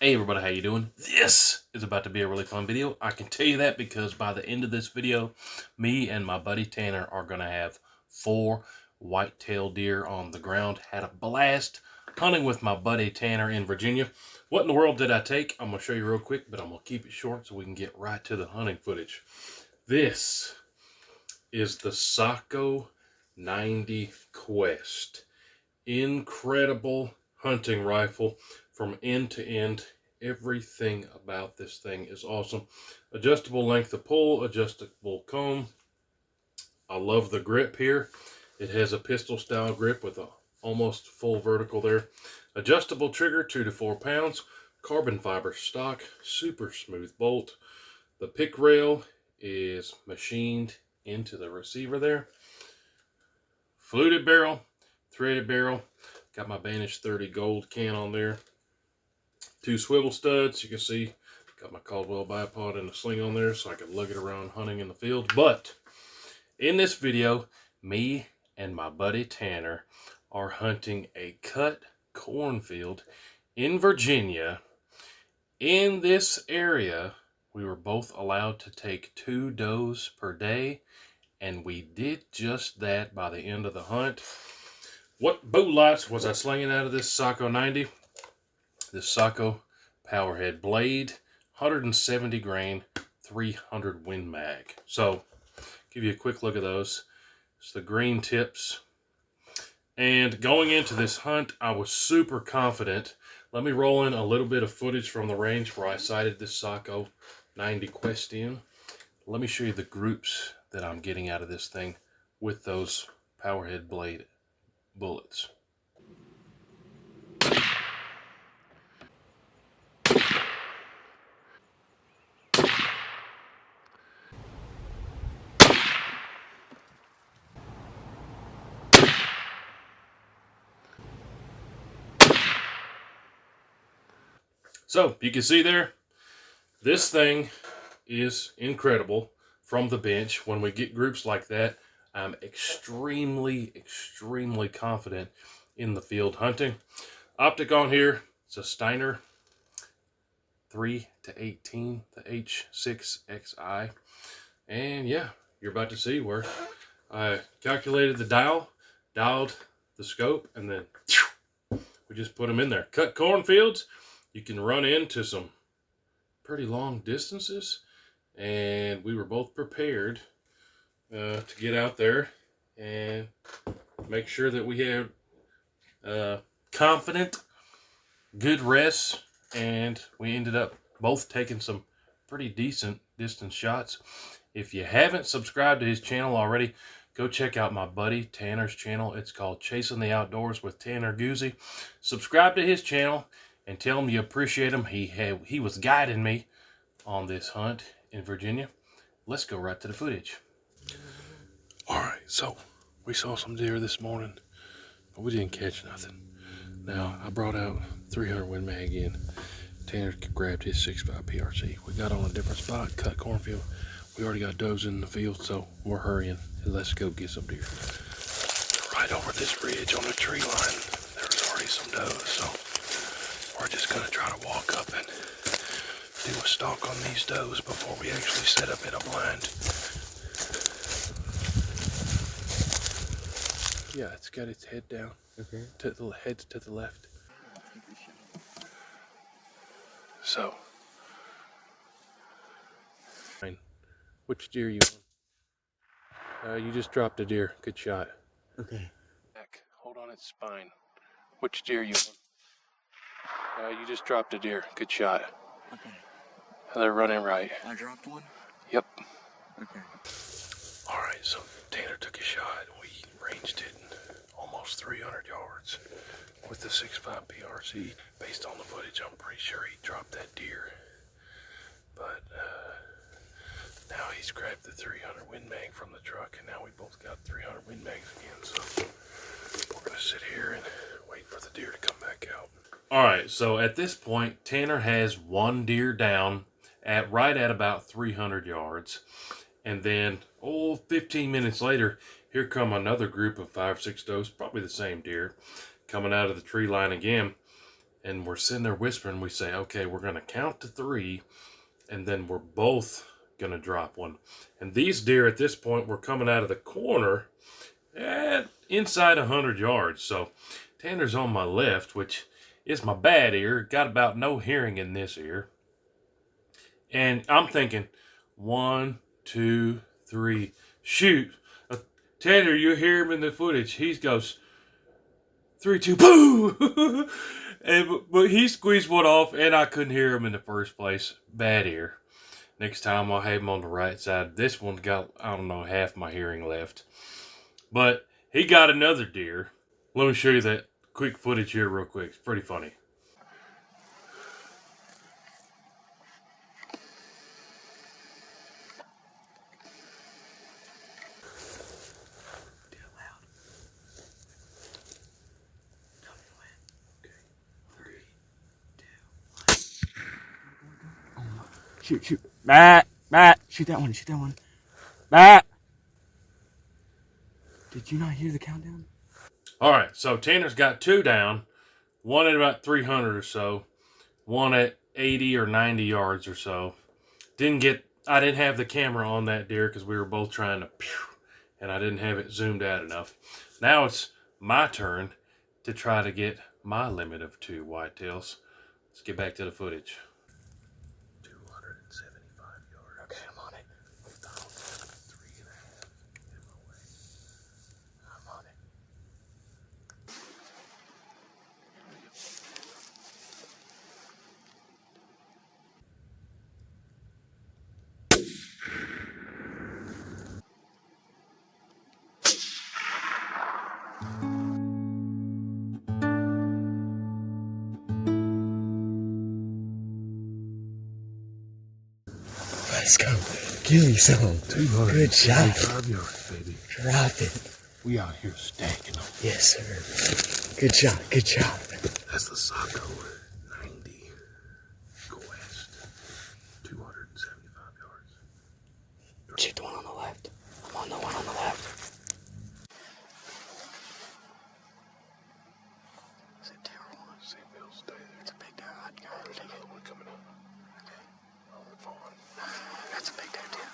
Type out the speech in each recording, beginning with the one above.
Hey everybody, how you doing? This is about to be a really fun video. I can tell you that because by the end of this video, me and my buddy Tanner are going to have 4 white-tailed deer on the ground. Had a blast hunting with my buddy Tanner in Virginia. What in the world did I take? I'm going to show you real quick, but I'm going to keep it short so we can get right to the hunting footage. This is the Sako 90 Quest. Incredible hunting rifle. From end to end, everything about this thing is awesome. Adjustable length of pull, adjustable comb. I love the grip here. It has a pistol style grip with a almost full vertical there. Adjustable trigger, 2 to 4 pounds. Carbon fiber stock, super smooth bolt. The pick rail is machined into the receiver there. Fluted barrel, threaded barrel. Got my Banish 30 gold can on there. 2 swivel studs. You can see got my Caldwell bipod and a sling on there so I can lug it around hunting in the field. But in this video, me and my buddy Tanner are hunting a cut cornfield in Virginia. In this area, we were both allowed to take 2 does per day, and we did just that by the end of the hunt. What bow lights was I slinging out of this Sako 90? This Sako Powerhead blade, 170 grain, 300 Win Mag. So, give you a quick look at those. It's the green tips. And going into this hunt, I was super confident. Let me roll in a little bit of footage from the range where I sighted this Sako 90 Quest in. Let me show you the groups that I'm getting out of this thing with those Powerhead blade bullets. So, you can see there, this thing is incredible from the bench. When we get groups like that, I'm extremely confident in the field hunting. Optic on here, it's a Steiner 3 to 18, the H6XI. And yeah, you're about to see where I calculated the dialed the scope, and then we just put them in there. Cut cornfields. You can run into some pretty long distances, and we were both prepared to get out there and make sure that we had confident, good rests, and we ended up both taking some pretty decent distance shots. If you haven't subscribed to his channel already, go check out my buddy Tanner's channel. It's called Chasing the Outdoors with Tanner Guzzi. Subscribe to his channel and tell him you appreciate him. He was guiding me on this hunt in Virginia. Let's go right to the footage. Alright, so we saw some deer this morning, but we didn't catch nothing. Now, I brought out 300 Win Mag in. Tanner grabbed his 6.5 PRC. We got on a different spot, cut cornfield. We already got does in the field, so we're hurrying. And let's go get some deer. Right over this ridge on the tree line, there's already some does, so we're just going to try to walk up and do a stalk on these does before we actually set up in a blind. Yeah, it's got its head down. Okay. Head's to the left. So, which deer you on? You just dropped a deer. Good shot. Okay. Back. Hold on its spine. Which deer you on? You just dropped a deer. Good shot. Okay. They're running right. I dropped one? Yep. Okay. Alright, so Tanner took a shot. We ranged it almost 300 yards with the 6.5 PRC. Based on the footage, I'm pretty sure he dropped that deer. But now he's grabbed the 300 Win Mag from the truck, and now we both got 300 Win Mags again. So we're going to sit here and wait for the deer to come back out. Alright, so at this point, Tanner has 1 deer down right at about 300 yards. And then, 15 minutes later, here come another group of 5-6 does, probably the same deer, coming out of the tree line again. and we're sitting there whispering. We say, okay, we're going to count to 3, and then we're both going to drop one. And these deer at this point were coming out of the corner at inside 100 yards. So Tanner's on my left, which is my bad ear. Got about no hearing in this ear. And I'm thinking, 1, 2, 3, shoot. Tanner, you hear him in the footage. He goes, 3, 2, boo! But he squeezed one off, and I couldn't hear him in the first place. Bad ear. Next time I'll have him on the right side. This one got, I don't know, half my hearing left. But he got another deer. Let me show you that quick footage here real quick. It's pretty funny. Shoot. Matt, shoot that one. Matt! Did you not hear the countdown? Alright, so Tanner's got 2 down. One at about 300 or so. One at 80 or 90 yards or so. I didn't have the camera on that deer because we were both trying to and I didn't have it zoomed out enough. Now it's my turn to try to get my limit of 2 whitetails. Let's get back to the footage. 275 yards. Okay, I'm on it. 3.5. Get my way. I'm on it. Let's go. Give me some. 275 yards, baby. Drop it. We out here stacking them. Yes, sir. Good shot. That's the Sako 90 Quest. 275 yards. Shoot the one on the left. I'm on the one on the left. Is it terrible? See if it'll stay there. It's a big doe. I'd take There's it. another one coming up. Okay. On the farm. That's a big doe, too.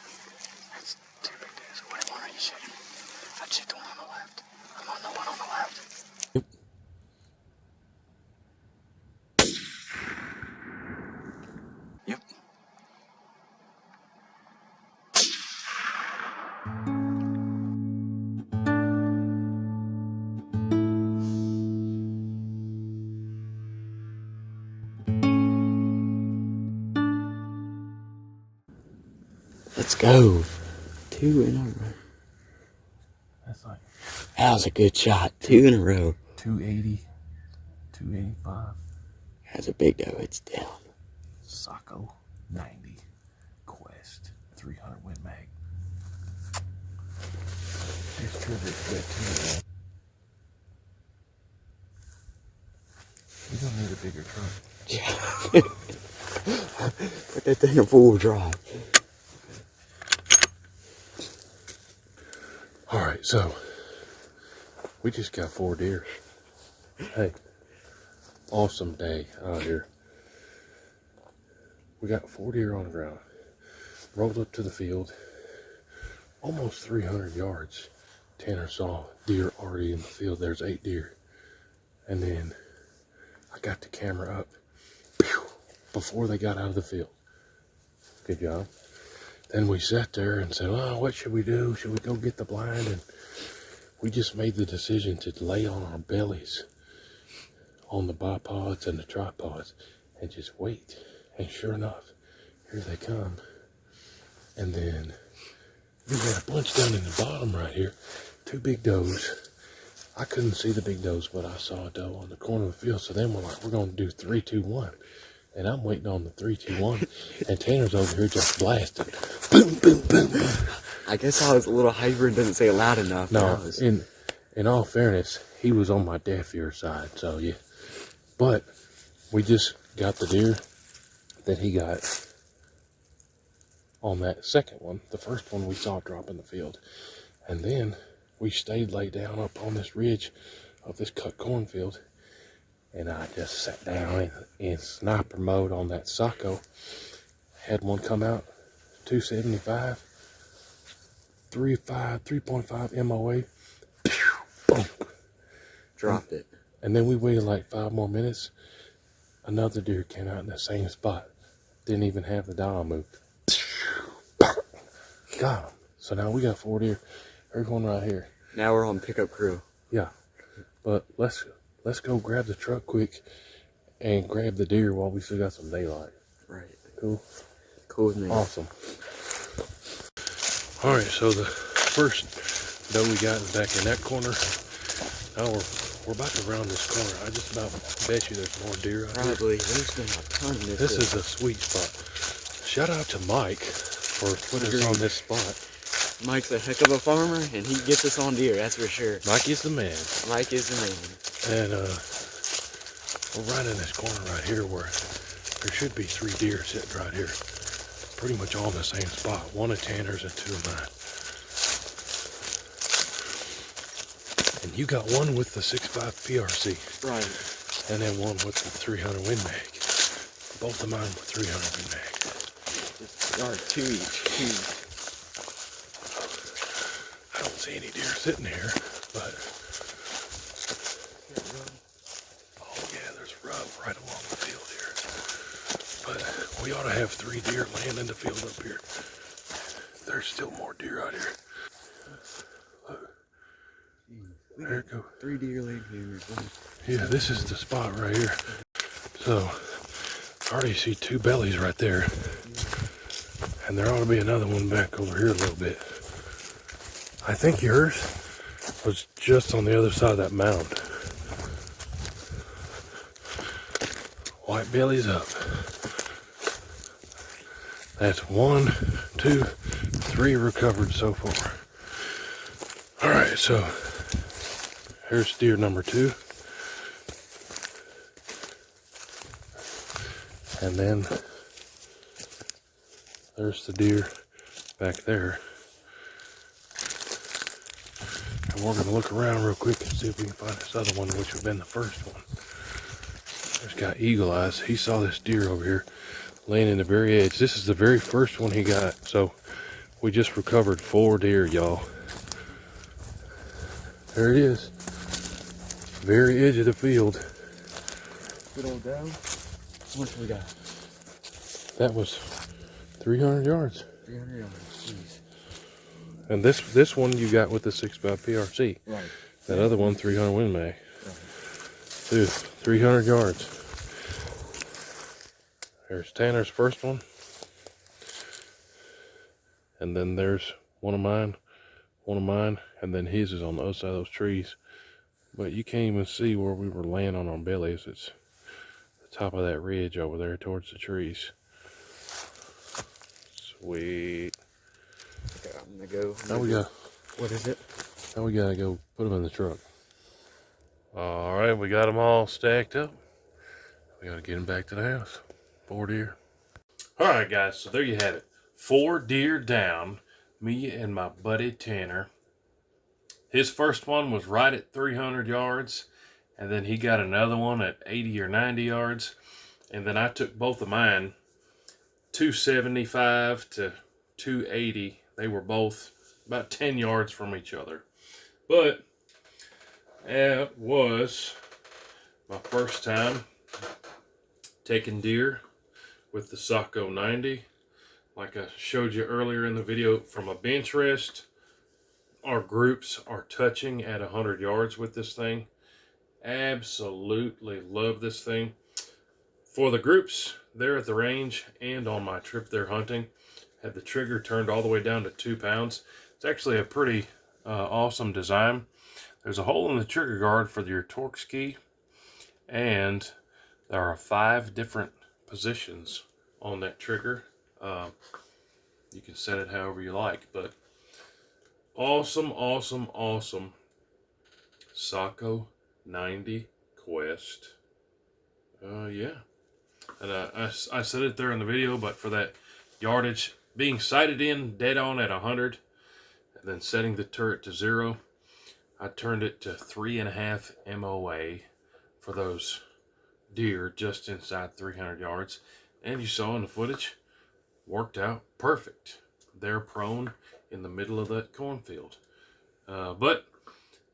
That's 2 big does. What one are you shooting? I'd shoot the one on the left. I'm on the one on the left. Yep. Let's go. 2 in a row. That's like That was a good shot. 2 in a row. 280, 285. That's a big doe. It's down. Sako 90 Quest 300 Win Mag. This trigger is good too. We don't need a bigger truck. Yeah. Put that thing in full drive. Alright, so we just got 4 deer. Hey, awesome day out here. We got 4 deer on the ground. Rolled up to the field. Almost 300 yards. Tanner saw deer already in the field. There's 8 deer. And then I got the camera up before they got out of the field. Good job. Then we sat there and said, oh, what should we do? Should we go get the blind? And we just made the decision to lay on our bellies on the bipods and the tripods and just wait. And sure enough, here they come. And then we had a bunch down in the bottom right here. 2 big does. I couldn't see the big does, but I saw a doe on the corner of the field. So then we're like, we're going to do 3, 2, 1. And I'm waiting on the 3, 2, 1. And Tanner's over here just blasting. Boom, boom, boom, boom. I guess I was a little hyper and didn't say it loud enough. No, in all fairness, he was on my deaf ear side. So, yeah. But we just got the deer that he got on that second one. The first one we saw drop in the field. And then we stayed laid down up on this ridge of this cut cornfield. and I just sat down in sniper mode on that Sako. Had one come out, 275, 3.5 MOA. Boom. Dropped it. And then we waited like 5 more minutes. Another deer came out in the same spot. Didn't even have the dial moved. Got him. So now we got 4 deer. There's one right here. Now we're on pickup crew. Yeah. But let's go grab the truck quick and grab the deer while we still got some daylight. Right. Cool? Cool with me. Awesome. Alright, so the first doe we got is back in that corner. Now we're about to round this corner. I just about bet you there's more deer out here. Probably. There's been a ton of This is a sweet spot. Shout out to Mike for putting us on this spot. Mike's a heck of a farmer, and he gets us on deer, that's for sure. Mike is the man. Mike is the man. And we're right in this corner right here where there should be 3 deer sitting right here. Pretty much all in the same spot. 1 of Tanner's and 2 of mine. And you got one with the 6.5 PRC. Right. And then one with the 300 Win Mag. Both of mine with 300 Win Mag. Or 2 each. I don't see any deer sitting here, but oh yeah, there's rub right along the field here. But we ought to have 3 deer laying in the field up here. There's still more deer out here. Look. There it goes. 3 deer laying here. Yeah, this is the spot right here. So I already see 2 bellies right there. And there ought to be another one back over here a little bit. I think yours was just on the other side of that mound. White belly's up. That's 1, 2, 3 recovered so far. Alright, so here's deer number 2. And then there's the deer back there. And we're going to look around real quick and see if we can find this other one, which would have been the first one. There's got Eagle Eyes. He saw this deer over here laying in the very edge. This is the very first one he got. So we just recovered 4 deer, y'all. There it is. Very edge of the field. Good old doe. How much we got? That was 300 yards. 300 yards. Jeez. And this one you got with the 6.5 PRC. Right. That other one, 300 Win Mag. Right. Dude, 300 yards. There's Tanner's first one. And then there's one of mine, and then his is on the other side of those trees. But you can't even see where we were laying on our bellies. It's the top of that ridge over there towards the trees. Sweet. Okay, I'm gonna go. Now we got. What is it? Now we gotta go put them in the truck. All right, we got them all stacked up. We gotta get them back to the house. 4 deer. All right, guys. So there you have it. 4 deer down. Me and my buddy Tanner. His first one was right at 300 yards, and then he got another one at 80 or 90 yards, and then I took both of mine, 275 to 280. They were both about 10 yards from each other. But it was my first time taking deer with the Sako 90. Like I showed you earlier in the video, from a bench rest, our groups are touching at 100 yards with this thing. Absolutely love this thing. For the groups there at the range and on my trip there hunting, had the trigger turned all the way down to 2 pounds. It's actually a pretty awesome design. There's a hole in the trigger guard for your Torx key, and there are 5 different positions on that trigger. You can set it however you like, but awesome, awesome, awesome Sako 90 Quest. Yeah. And I said it there in the video, but for that yardage, being sighted in dead on at 100, and then setting the turret to 0, I turned it to 3.5 MOA for those deer just inside 300 yards. And you saw in the footage, worked out perfect. They're prone in the middle of that cornfield. But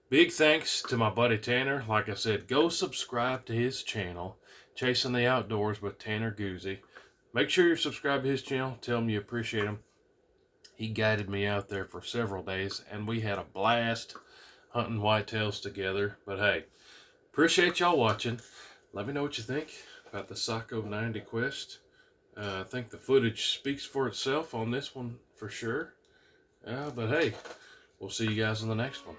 big thanks to my buddy Tanner. Like I said, go subscribe to his channel, Chasing the Outdoors with Tanner Guzzi. Make sure you're subscribed to his channel. Tell him you appreciate him. He guided me out there for several days, and we had a blast hunting whitetails together. But hey, appreciate y'all watching. Let me know what you think about the Sako 90 Quest. I think the footage speaks for itself on this one for sure. But hey, we'll see you guys in the next one.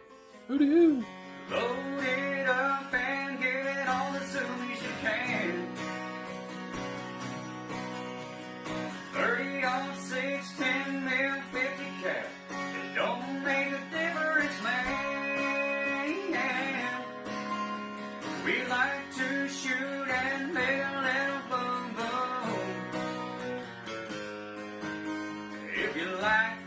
WHOTEEWHO! Load it up and get it on as soon as you can. 30-06, 10 mil, 50 cap. It don't make a difference, man. We like to shoot and make a little boom boom. If you like